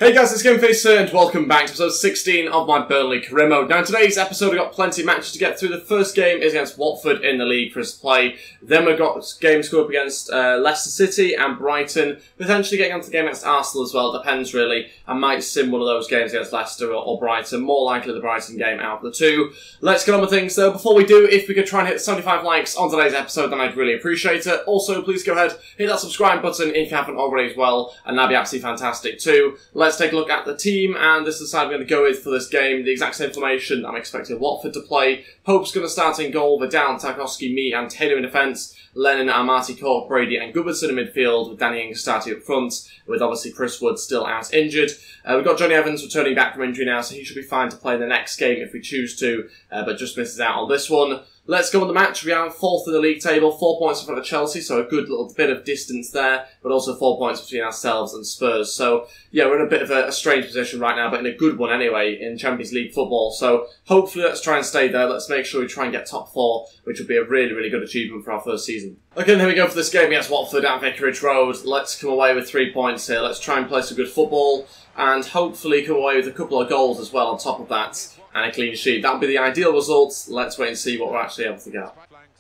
Hey guys, it's Ep16 here and welcome back to episode 16 of my Burnley career mode. Now in today's episode we've got plenty of matches to get through. The first game is against Watford in the league for us to play. Then we've got games to go up against Leicester City and Brighton. Potentially getting onto the game against Arsenal as well, depends really. I might sim one of those games against Leicester or Brighton. More likely the Brighton game out of the two. Let's get on with things though. Before we do, if we could try and hit 75 likes on today's episode, then I'd really appreciate it. Also, please go ahead, hit that subscribe button if you haven't already as well, and that'd be absolutely fantastic too. Let's take a look at the team, and this is the side I'm going to go with for this game. The exact same formation I'm expecting Watford to play. Pope's going to start in goal, Vidal, Tarkowski, me and Taylor in defence, Lennon, Amati, Cork, Brady and Goodmanson in midfield, with Danny Ings starting up front, with obviously Chris Wood still out injured. We've got Johnny Evans returning back from injury now, so he should be fine to play in the next game if we choose to, but just misses out on this one. Let's go on the match. We are 4th in the league table, 4 points in front of Chelsea, so a good little bit of distance there, but also 4 points between ourselves and Spurs. So, yeah, we're in a bit of a strange position right now, but in a good one anyway, in Champions League football. So, hopefully let's try and stay there. Let's make sure we try and get top 4, which would be a really, really good achievement for our first season. Okay, here we go for this game against Watford at Vicarage Road. Let's come away with 3 points here. Let's try and play some good football, and hopefully come away with a couple of goals as well on top of that. And a clean sheet. That would be the ideal result. Let's wait and see what we're actually able to get.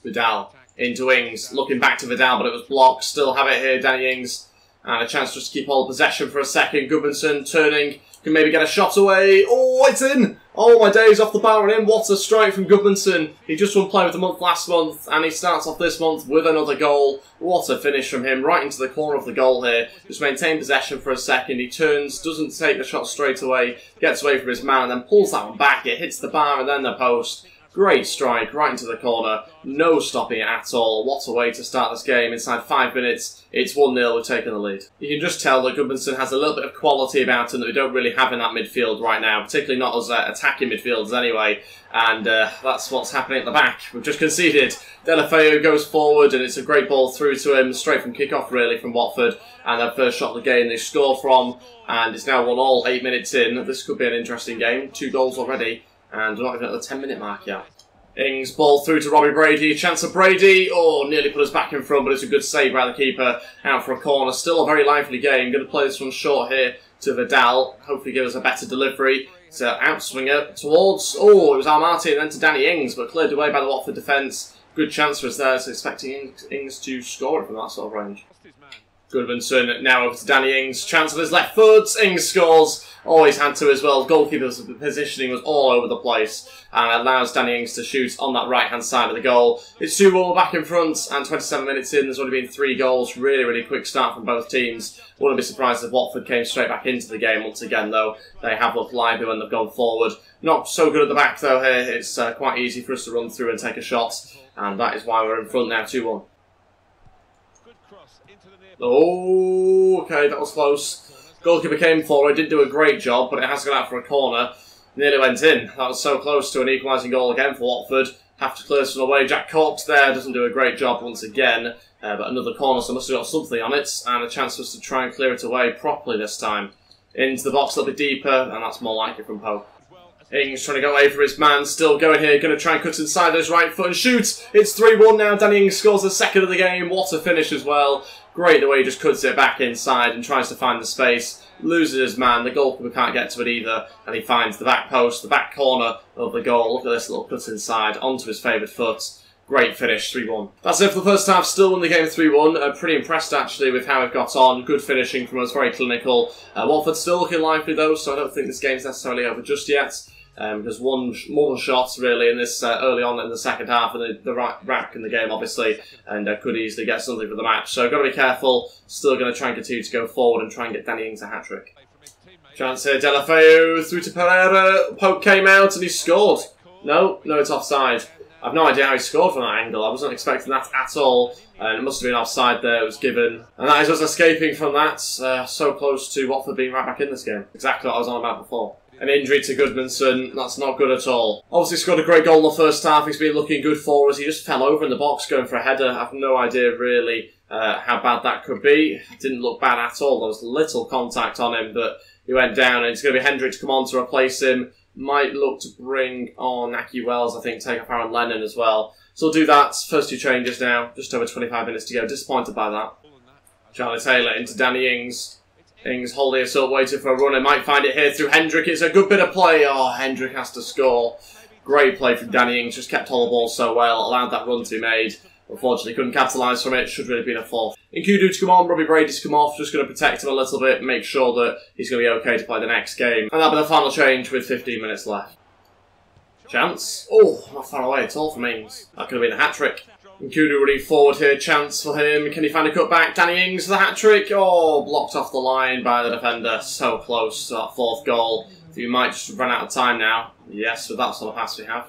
Vidal into Ings. Looking back to Vidal, but it was blocked. Still have it here, Danny Ings. And a chance just to keep hold of possession for a second. Goodmanson turning. Can maybe get a shot away. Oh, it's in! Oh, my days off the bar and in. What a strike from Goodmanson. He just won Player of the Month last month, and he starts off this month with another goal. What a finish from him, right into the corner of the goal here. Just maintain possession for a second. He turns, doesn't take the shot straight away, gets away from his man, and then pulls that one back. It hits the bar and then the post. Great strike, right into the corner. No stopping it at all. What a way to start this game. Inside 5 minutes, it's 1-0, we're taking the lead. You can just tell that Goodmanson has a little bit of quality about him that we don't really have in that midfield right now, particularly not as attacking midfielders anyway. And that's what's happening at the back. We've just conceded. Delafeu goes forward, and it's a great ball through to him, straight from kick-off really from Watford. And their first shot of the game they score from, and it's now 1-1, 8 minutes in. This could be an interesting game. 2 goals already. And we're not even at the 10-minute mark yet. Ings, ball through to Robbie Brady. Chance of Brady. Oh, nearly put us back in front, but it's a good save by the keeper. Out for a corner. Still a very lively game. Going to play this one short here to Vidal. Hopefully give us a better delivery. It's an outswinger towards... Oh, it was Amati and then to Danny Ings, but cleared away by the Watford defence. Good chance for us there, so expecting Ings to score it from that sort of range. Goodmanson now over to Danny Ings. Chance with his left foot. Ings scores. Always had to as well. Goalkeeper's positioning was all over the place and allows Danny Ings to shoot on that right-hand side of the goal. It's 2-1 back in front, and 27 minutes in, there's only been 3 goals. Really, really quick start from both teams. Wouldn't be surprised if Watford came straight back into the game once again, though. They have looked lively when they've gone forward. Not so good at the back, though, here. It's quite easy for us to run through and take a shot, and that is why we're in front now, 2-1. Oh, okay, that was close. Goalkeeper came forward, didn't do a great job, but it has gone out for a corner. Nearly went in. That was so close to an equalising goal again for Watford. Have to clear this one away. Jack Corks there doesn't do a great job once again, but another corner, so must have got something on it, and a chance for us to try and clear it away properly this time. Into the box a little bit deeper, and that's more likely from Pope. Ings trying to go away for his man, still going here, going to try and cut inside his right foot and shoot. It's 3-1 now. Danny Ings scores the second of the game. What a finish as well. Great the way he just cuts it back inside and tries to find the space. Loses his man, the goalkeeper can't get to it either, and he finds the back post, the back corner of the goal. Look at this little cut inside onto his favoured foot. Great finish, 3-1. That's it for the first half, still won the game 3-1. Pretty impressed actually with how we've got on. Good finishing from us, very clinical. Watford still looking lively though, so I don't think this game's necessarily over just yet. There's one shot really in this early on in the second half, and the right rack in the game obviously, and could easily get something for the match. So got to be careful. Still going to try and continue to go forward and try and get Danny Ings a hat-trick. Chance here, Delafeu through to Pereira. Pope came out and he scored. No, it's offside. I've no idea how he scored from that angle. I wasn't expecting that at all, and it must have been offside there. It was given, and that is us escaping from that. So close to Watford being right back in this game. Exactly what I was on about before. An injury to Goodmanson, that's not good at all. Obviously scored a great goal in the first half, he's been looking good for us. He just fell over in the box going for a header. I have no idea really how bad that could be. It didn't look bad at all, there was little contact on him, but he went down, and it's going to be Hendrick to come on to replace him. Might look to bring on Aki Wells, I think, take off Aaron Lennon as well. So we'll do that. First 2 changes now, just over 25 minutes to go. Disappointed by that. Charlie Taylor into Danny Ings. Ings holding us up, waiting for a runner. Might find it here through Hendrick. It's a good bit of play. Oh, Hendrick has to score. Great play from Danny Ings. Just kept hold of the ball so well. Allowed that run to be made. Unfortunately, couldn't capitalise from it. Should really have been a fourth. Nkudu to come on. Robbie Brady to come off. Just going to protect him a little bit. Make sure that he's going to be okay to play the next game. And that'll be the final change with 15 minutes left. Chance. Oh, not far away at all from Ings. That could have been a hat-trick. Nkudu running forward here, chance for him. Can he find a cutback? Danny Ings for the hat-trick. Oh, blocked off the line by the defender. So close to that fourth goal. You might just run out of time now. Yes, with that sort of pass we have.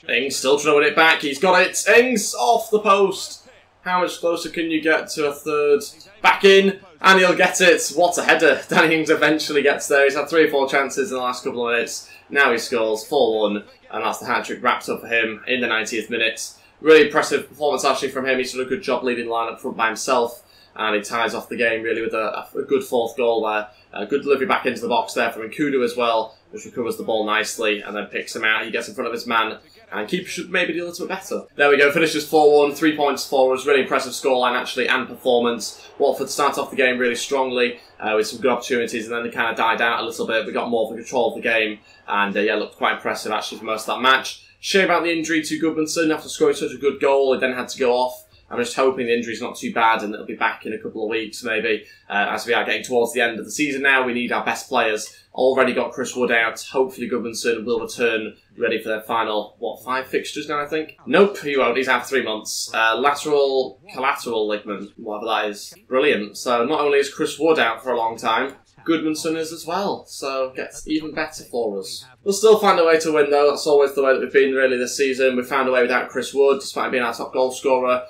Ings still trying to win it back. He's got it. Ings off the post. How much closer can you get to a third? Back in, and he'll get it. What a header. Danny Ings eventually gets there. He's had 3 or 4 chances in the last couple of minutes. Now he scores 4-1, and that's the hat-trick wrapped up for him in the 90th minute. Really impressive performance actually from him. He's done a good job leading the line up front by himself, and he ties off the game really with a good fourth goal there. A good delivery back into the box there from Nkudu as well, which recovers the ball nicely and then picks him out. He gets in front of his man, and keeper should maybe do a little bit better. There we go, finishes 4-1, 3 points for us. Really impressive scoreline actually and performance. Watford start off the game really strongly with some good opportunities, and then they kind of died out a little bit. We got more of the control of the game, and yeah, looked quite impressive actually for most of that match. Shame about the injury to Goodmanson after scoring such a good goal. He then had to go off. I'm just hoping the injury's not too bad and it'll be back in a couple of weeks maybe. As we are getting towards the end of the season now, we need our best players. Already got Chris Wood out. Hopefully Goodmanson will return ready for their final, 5 fixtures now I think? Nope, he won't. He's out for 3 months. Lateral collateral ligament, whatever that is. Brilliant. So not only is Chris Wood out for a long time, Goodmanson is as well, so it gets even better for us. We'll still find a way to win though. That's always the way that we've been really this season. We found a way without Chris Wood, despite being our top goal scorer.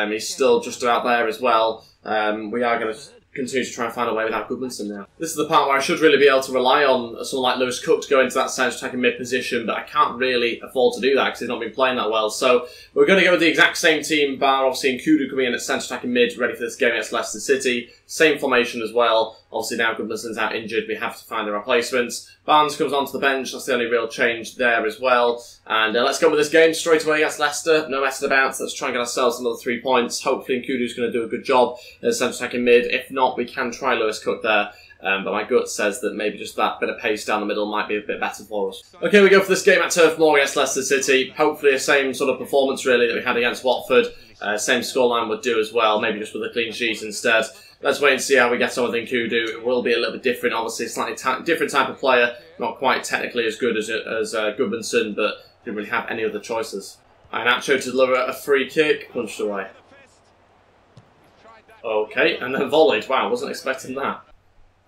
He's still just about there as well. We are going to continue to try and find a way without Goodmanson now. This is the part where I should really be able to rely on someone like Lewis Cook to go into that centre-attacking mid position, but I can't really afford to do that because he's not been playing that well. So we're going to go with the exact same team, bar obviously Nkudu coming in at centre-attacking mid, ready for this game against Leicester City. Same formation as well. Obviously now Goodmanson's out injured, we have to find a replacement. Barnes comes onto the bench, that's the only real change there as well. And let's go with this game straight away against Leicester. No messing about, let's try and get ourselves another 3 points. Hopefully Nkudu's going to do a good job as centre-attacking mid. If not, we can try Lewis Cook there. But my gut says that maybe just that bit of pace down the middle might be a bit better for us. Okay, we go for this game at Turf Moor against Leicester City. Hopefully the same sort of performance really that we had against Watford. Same scoreline would do as well, maybe just with a clean sheet instead. Let's wait and see how we get on with Nkudu. It will be a little bit different, obviously, slightly different type of player. Not quite technically as good as Goodmanson, but didn't really have any other choices. Iheanacho to deliver a free kick, punched away. Okay, and then volleyed. Wow, wasn't expecting that.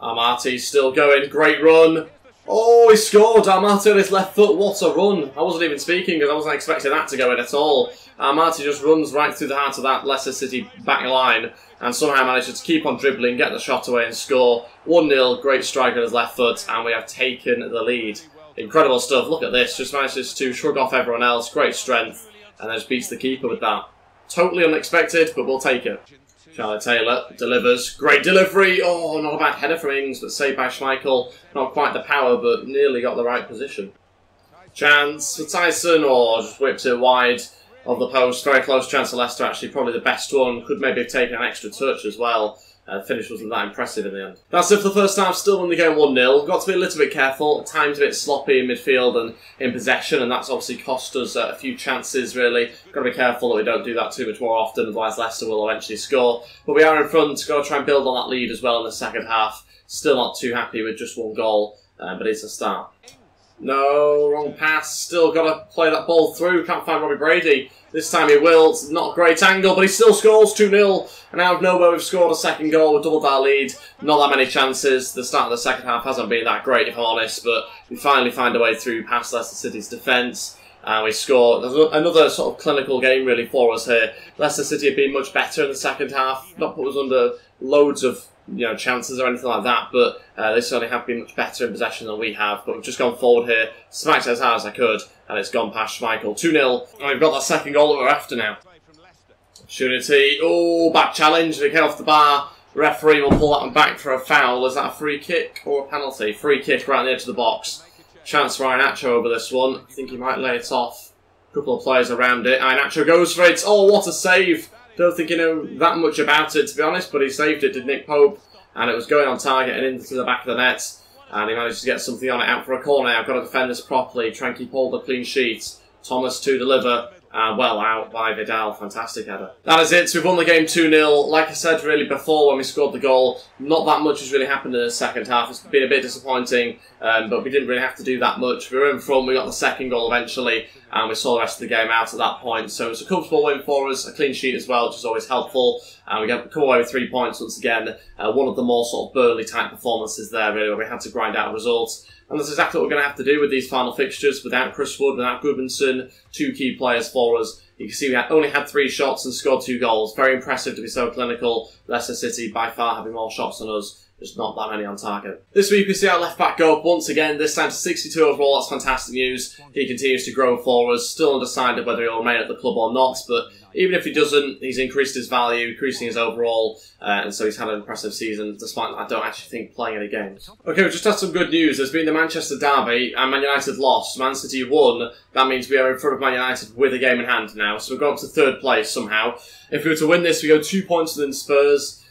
Amati still going, great run. Oh, he scored! Amati on his left foot, what a run! I wasn't even speaking because I wasn't expecting that to go in at all. Amati just runs right through the heart of that Leicester City back line and somehow manages to keep on dribbling, get the shot away and score. 1-0, great strike on his left foot, and we have taken the lead. Incredible stuff, look at this, just manages to shrug off everyone else, great strength, and then just beats the keeper with that. Totally unexpected, but we'll take it. Charlie Taylor delivers, great delivery, oh, not a bad header from Ings, but saved by Schmeichel. Not quite the power, but nearly got the right position. Chance for Tyson, or just whips it wide of the post. Very close chance for Leicester, actually, probably the best one. Could maybe have taken an extra touch as well. The finish wasn't that impressive in the end. That's it for the first half, still in the game 1-0. Got to be a little bit careful, at times a bit sloppy in midfield and in possession, and that's obviously cost us a few chances really. Got to be careful that we don't do that too much more often, otherwise Leicester will eventually score. But we are in front, got to try and build on that lead as well in the second half. Still not too happy with just 1 goal, but it's a start. No, wrong pass, still got to play that ball through, can't find Robbie Brady. This time he will, it's not a great angle, but he still scores 2-0. And out of nowhere we've scored a second goal, we've doubled our lead. Not that many chances, the start of the second half hasn't been that great if I'm honest, but we finally find a way through past Leicester City's defence. And we score. There's another sort of clinical game really for us here. Leicester City have been much better in the second half, not put us under loads of chances or anything like that, but they certainly have been much better in possession than we have. But we've just gone forward here, smacked it as hard as I could, and it's gone past Schmeichel. 2-0, and we've got that second goal that we're after now. Opportunity, oh, back challenge, they get off the bar. Referee will pull that one back for a foul. Is that a free kick or a penalty? Free kick right on the edge of the box. Chance for Iheanacho over this one. I think he might lay it off. A couple of players around it. Iheanacho goes for it. Oh, what a save Don't think you know that much about it, to be honest, but he saved it, did Nick Pope, and it was going on target and into the back of the net, and he managed to get something on it out for a corner. I've got to defend this properly, try and keep all the clean sheets. Thomas to deliver. Well out by Vidal, fantastic header. That is it, so we've won the game 2-0. Like I said really before when we scored the goal, not that much has really happened in the second half. It's been a bit disappointing, but we didn't really have to do that much. We were in front, we got the second goal eventually, and we saw the rest of the game out at that point. So it's a comfortable win for us, a clean sheet as well, which is always helpful. And we come away with 3 points once again. One of the more sort of Burnley type performances there really, where we had to grind out results. And that's exactly what we're going to have to do with these final fixtures. Without Chris Wood, without Goodmanson, 2 key players for us. You can see we only had 3 shots and scored 2 goals. Very impressive to be so clinical. Leicester City by far having more shots than us. Just not that many on target. This week we see our left back go up once again, this time to 62 overall. That's fantastic news. He continues to grow for us. Still undecided whether he'll remain at the club or not, but even if he doesn't, he's increased his value, increasing his overall, and so he's had an impressive season, despite I don't actually think playing any games. Okay, we've just had some good news. There's been the Manchester derby, and Man United lost. Man City won. That means we are in front of Man United with a game in hand now, so we've got up to 3rd place somehow. If we were to win this, we go 2 points than Spurs.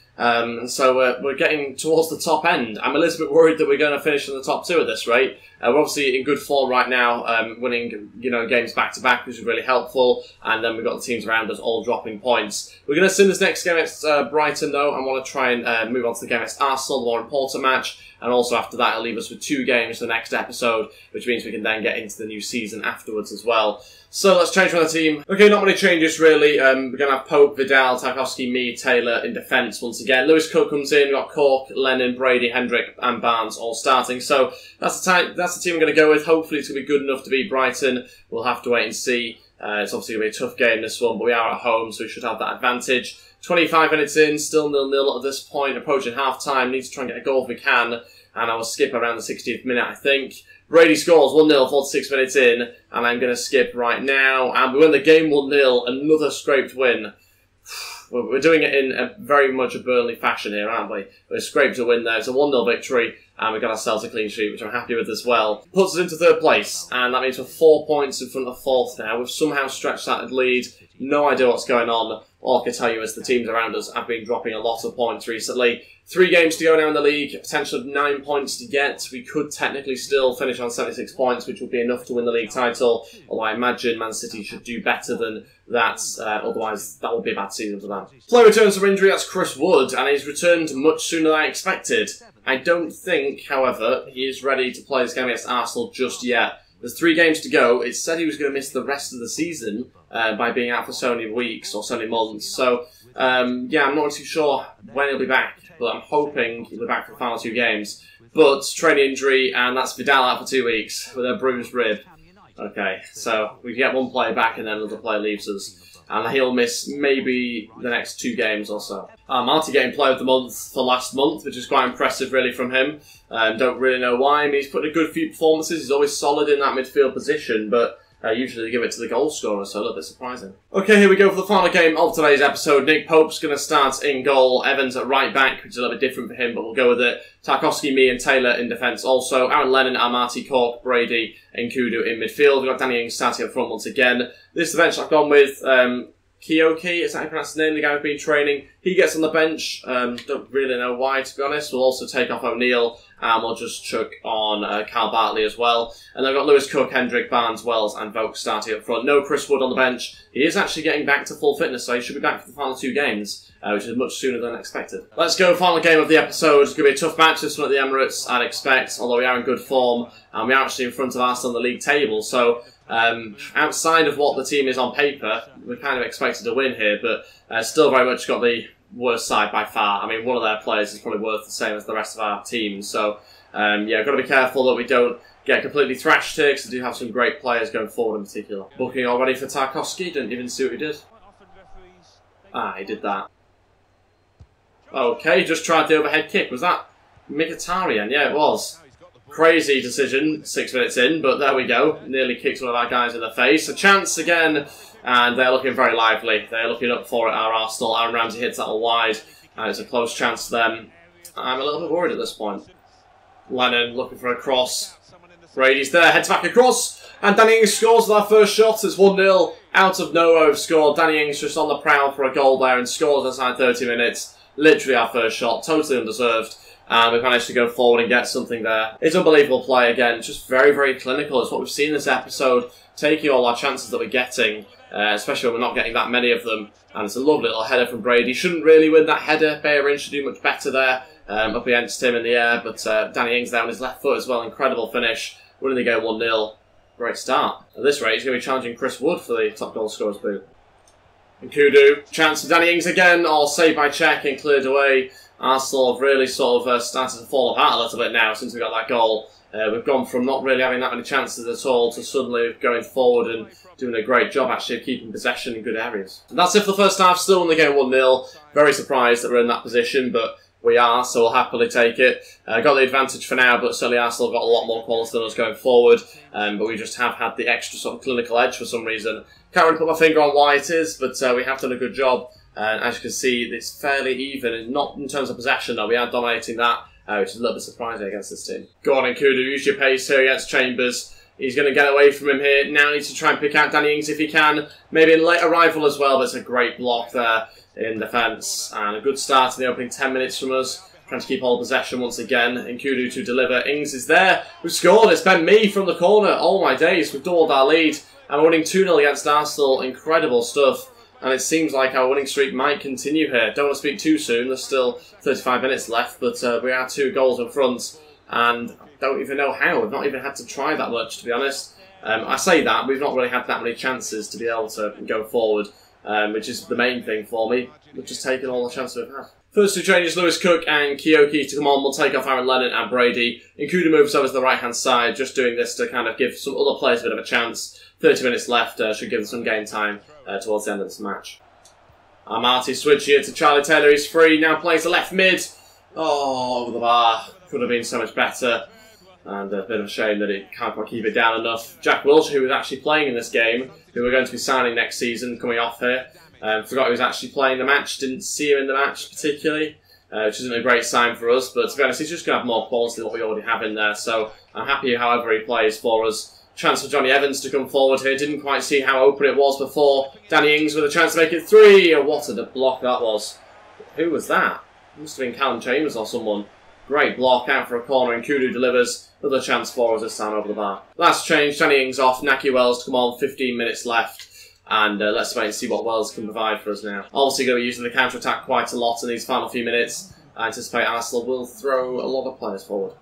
So we're getting towards the top end. I'm a little bit worried that we're going to finish in the top 2 at this rate. We're obviously in good form right now, winning games back to back, which is really helpful. And then we've got the teams around us all dropping points. We're going to send this next game against Brighton though. I want to try and move on to the game against Arsenal, the more important match. And also after that, it'll leave us with 2 games for the next episode, which means we can then get into the new season afterwards as well. So let's change from the team. Okay, not many changes really. We're going to have Pope, Vidal, Tarkowski, me, Taylor in defence once again. Lewis Cook comes in. We've got Cork, Lennon, Brady, Hendrick and Barnes all starting. So that's the team I'm going to go with. Hopefully it's going to be good enough to beat Brighton. We'll have to wait and see. It's obviously going to be a tough game this one, but we are at home, so we should have that advantage. 25 minutes in, still 0-0 at this point, approaching half-time. Need to try and get a goal if we can, and I will skip around the 60th minute, I think. Brady scores 1-0, 46 minutes in, and I'm going to skip right now. And we win the game 1-0, another scraped win. We're doing it in a very much a Burnley fashion here, aren't we? We're scraped a win there. It's a 1-0 victory, and we got ourselves a clean sheet, which I'm happy with as well. Puts us into 3rd place, and that means we're 4 points in front of 4th now. We've somehow stretched that lead. No idea what's going on. All I can tell you is the teams around us have been dropping a lot of points recently. 3 games to go now in the league, a potential of 9 points to get. We could technically still finish on 76 points, which would be enough to win the league title. Although I imagine Man City should do better than that, otherwise that would be a bad season for them. Player returns from injury, that's Chris Wood, and he's returned much sooner than I expected. I don't think, however, he is ready to play this game against Arsenal just yet. There's 3 games to go. It said he was going to miss the rest of the season by being out for so many weeks or so many months. So, yeah, I'm not too sure when he'll be back, but I'm hoping he'll be back for the final 2 games. But, training injury, and that's Vidal out for 2 weeks with a bruised rib. Okay, so we get 1 player back and then another player leaves us. And he'll miss maybe the next 2 games or so. Marty getting Player of the Month for last month, which is quite impressive really from him. Don't really know why. I mean, he's put in a good few performances. He's always solid in that midfield position, but usually they give it to the goal scorer, so a little bit surprising. Okay, here we go for the final game of today's episode. Nick Pope's going to start in goal. Evans at right back, which is a little bit different for him, but we'll go with it. Tarkowski, me and Taylor in defence also. Aaron Lennon, Amati, Cork, Brady and Kudu in midfield. We've got Danny Ings starting up front once again. This is the bench I've gone with. Kiyoki, is that how you pronounce his name? The guy who's been training. He gets on the bench. Don't really know why, to be honest. We'll also take off O'Neill, and we'll just chuck on Carl Bartley as well. And then we've got Lewis Cook, Hendrick, Barnes, Wells, and Vokes starting up front. No Chris Wood on the bench. He is actually getting back to full fitness, so he should be back for the final 2 games, which is much sooner than expected. Let's go, final game of the episode. It's going to be a tough match, this one at the Emirates, I'd expect, although we are in good form, and we are actually in front of Arsenal on the league table, so outside of what the team is on paper, we're kind of expected to win here, but still very much got the worst side by far. I mean, one of their players is probably worth the same as the rest of our team, so yeah, got to be careful that we don't get completely thrashed here, because we do have some great players going forward in particular. Booking already for Tarkowski, didn't even see what he did. Ah, he did that. Okay, just tried the overhead kick. Was that Mkhitaryan? Yeah, it was. Crazy decision 6 minutes in, but there we go. Nearly kicks one of our guys in the face. A chance again, and they're looking very lively. They're looking up for it, our Arsenal. Aaron Ramsey hits that all wide, and it's a close chance to them. I'm a little bit worried at this point. Lennon looking for a cross. Brady's there, heads back across, and Danny Ings scores with our first shot. It's 1-0 out of nowhere. We've scored. Danny Ings just on the prowl for a goal there and scores inside 30 minutes. Literally our first shot, totally undeserved. And we've managed to go forward and get something there. It's unbelievable play again, just very, very clinical. It's what we've seen this episode, taking all our chances that we're getting, especially when we're not getting that many of them. And it's a lovely little header from Brady. Shouldn't really win that header. Bayern should do much better there, up against him in the air. But Danny Ings there on his left foot as well. Incredible finish. Winning the game 1-0. Great start. At this rate, he's going to be challenging Chris Wood for the top goal scorer's boot. And Kudu, chance for Danny Ings again. All saved by Cech and cleared away. Arsenal have really sort of started to fall apart a little bit now since we got that goal. We've gone from not really having that many chances at all to suddenly going forward and doing a great job actually of keeping possession in good areas. And that's it for the first half, still in the game 1-0. Very surprised that we're in that position, but we are, so we'll happily take it. Got the advantage for now, but certainly Arsenal have got a lot more quality than us going forward. But we just have had the extra sort of clinical edge for some reason. Can't really put my finger on why it is, but we have done a good job. And as you can see, it's fairly even, and not in terms of possession though. We are dominating that, which is a little bit surprising against this team. Go on in, Kudu, use your pace here against Chambers. He's going to get away from him here. Now needs to try and pick out Danny Ings if he can. Maybe a late arrival as well, but it's a great block there in defence. And a good start in the opening 10 minutes from us. Trying to keep all possession once again. And Kudu to deliver. Ings is there. We've scored. It's Ben Mee from the corner. Oh my days, we've doubled our lead. And we're winning 2-0 against Arsenal. Incredible stuff. And it seems like our winning streak might continue here. Don't want to speak too soon. There's still 35 minutes left, but we are 2 goals in front. And I don't even know how. We've not even had to try that much, to be honest. I say that. We've not really had that many chances to be able to go forward, which is the main thing for me. We've just taken all the chances we've had. First 2 changes, Lewis Cook and Kyoki to come on. We'll take off Aaron Lennon and Brady. Nkudu moves over to the right-hand side, just doing this to kind of give some other players a bit of a chance. 30 minutes left, should give them some game time towards the end of this match. Marty switch here to Charlie Taylor. He's free, now plays the left mid. Oh, over the bar. Could have been so much better. And a bit of a shame that he can't quite keep it down enough. Jack Wilshere, who was actually playing in this game, who we're going to be signing next season, coming off here. Forgot he was actually playing the match, didn't see him in the match particularly, which isn't a great sign for us. But to be honest, he's just going to have more quality than what we already have in there. So I'm happy however he plays for us. Chance for Johnny Evans to come forward here. Didn't quite see how open it was before. Danny Ings with a chance to make it 3. Oh, what a block that was. Who was that? It must have been Callum Chambers or someone. Great block out for a corner, and Kudu delivers. Another chance for us this time over the bar. Last change, Danny Ings off. Naki Wells to come on. 15 minutes left. And let's wait and see what Wells can provide for us now. Obviously going to be using the counter-attack quite a lot in these final few minutes. I anticipate Arsenal will throw a lot of players forward.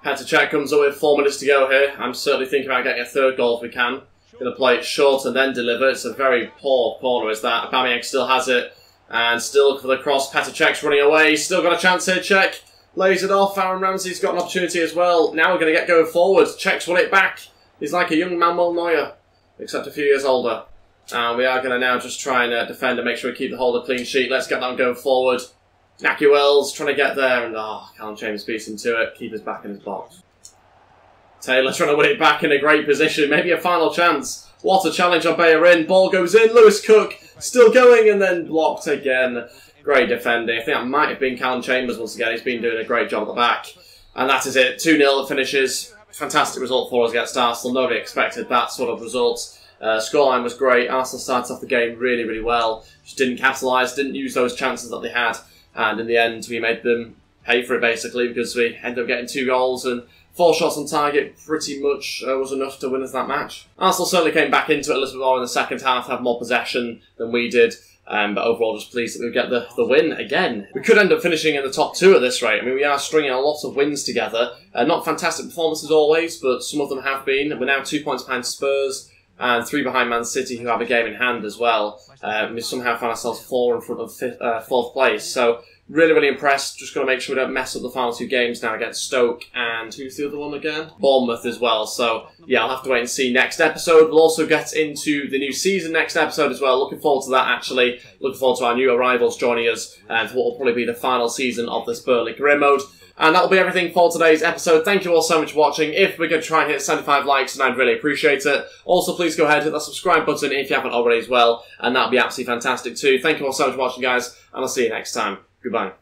Petr Cech comes up with 4 minutes to go here. I'm certainly thinking about getting a 3rd goal if we can. Going to play it short and then deliver. It's a very poor corner, is that. Aubameyang still has it. And still for the cross, Petr Cech's running away. Still got a chance here, Cech. Lays it off. Aaron Ramsey's got an opportunity as well. Now we're going to get going forward. Cech's won it back. He's like a young Manuel Neuer, except a few years older. And we are going to now just try and defend and make sure we keep the hold of clean sheet. Let's get that going forward. Naki Wells trying to get there, and Callum Chambers beats him to it. Keeper's back in his box. Taylor trying to win it back in a great position. Maybe a final chance. What a challenge on Bayern. Ball goes in. Lewis Cook still going and then blocked again. Great defending. I think that might have been Callum Chambers once again. He's been doing a great job at the back. And that is it. 2-0 it finishes. Fantastic result for us against Arsenal. Nobody expected that sort of result. Scoreline was great. Arsenal started off the game really, really well. Just didn't capitalise, didn't use those chances that they had. And in the end, we made them pay for it, basically, because we ended up getting 2 goals and 4 shots on target pretty much was enough to win us that match. Arsenal certainly came back into it a little bit more in the second half, had more possession than we did. But overall, just pleased that we get the win again. We could end up finishing in the top 2 at this rate. I mean, we are stringing a lot of wins together. Not fantastic performances always, but some of them have been. We're now 2 points behind Spurs and 3 behind Man City, who have a game in hand as well. We somehow found ourselves 4 in front of 4th place. So really, really impressed. Just got to make sure we don't mess up the final 2 games now against Stoke and who's the other one again? Bournemouth as well. So yeah, I'll have to wait and see next episode. We'll also get into the new season next episode as well. Looking forward to that, actually. Looking forward to our new arrivals joining us and what will probably be the final season of this Burnley career mode. And that'll be everything for today's episode. Thank you all so much for watching. If we could try and hit 75 likes, then I'd really appreciate it. Also, please go ahead and hit that subscribe button if you haven't already as well. And that'll be absolutely fantastic too. Thank you all so much for watching, guys. And I'll see you next time. Goodbye.